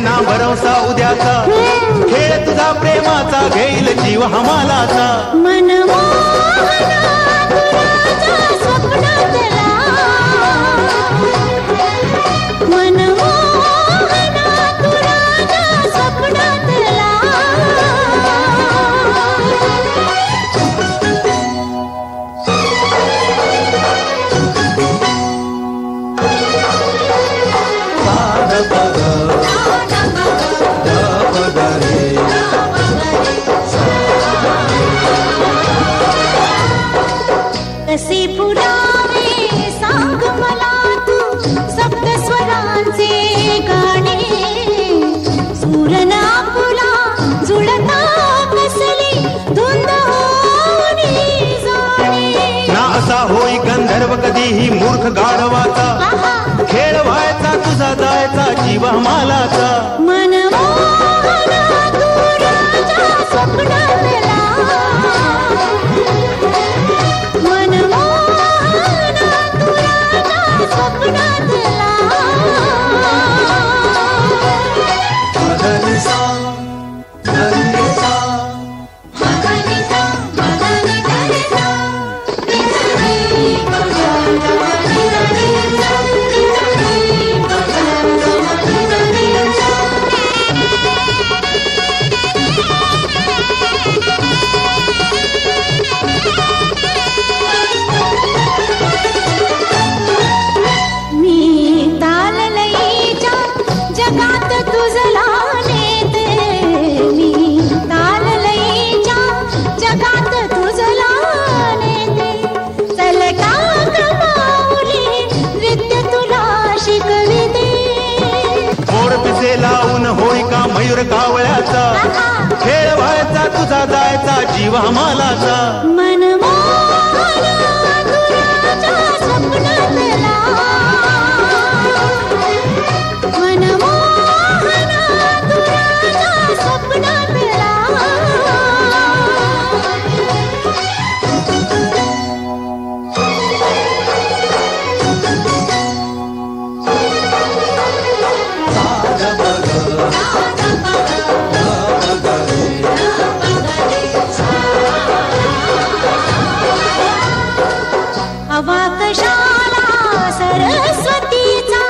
ना भरवसा उद्याचा, खेळ तुझा प्रेमाचा घेईल जीव हमालाचा. मनमोहना तुझ्या स्वप्नातला, मनमोहना तुझ्या स्वप्नातला. कसे फुलावे सांग मला तू सप्त स्वरांचे गाणे, सूरना फुला जुळता कसली धुंद होणी जाणे. ना असा होई गंधर्व कधीही मूर्ख गाढवाचा, खेळ व्हायचा तुझा जायचा जीव हमालाचा. मनमोहना तुझ्या स्वप्नातला, मनमोहना तुझ्या स्वप्नातला. जगात तुझला नेते, मी ताललईच्या जगात तुझला नेते. चल टाक माऊली नृत्य तुला शिकविते. मोर पिसे लावून होई का मयूर कावळ्याचा, खेळ व्हायचा तुझा जायचा जीव हमालाचा. मनमोहना तुझ्या स्वप्नातला, मनमोहना तुझ्या स्वप्नातला. हवा कशाला सरस्वतीचा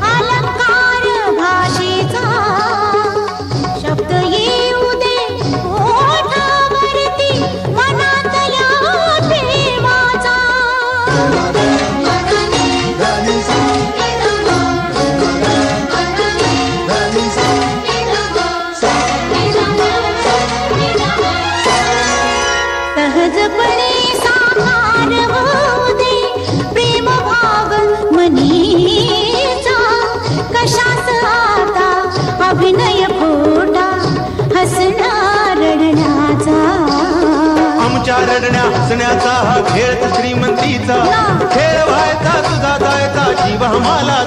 अलंकार भाषेचा, शब्द येऊ दे ओठावरती मनातल्या प्रेमाचा. सहजपणे साकार होऊ दे प्रेम भाव मनीचा. कशाच आता अभिनय खोटा हसणार रडण्याचा. आमच्या रडण्या हसण्याचा हा खेळ श्रीमंतीचा, खेळ व्हायचा तुझा जायचा जीव हमाला.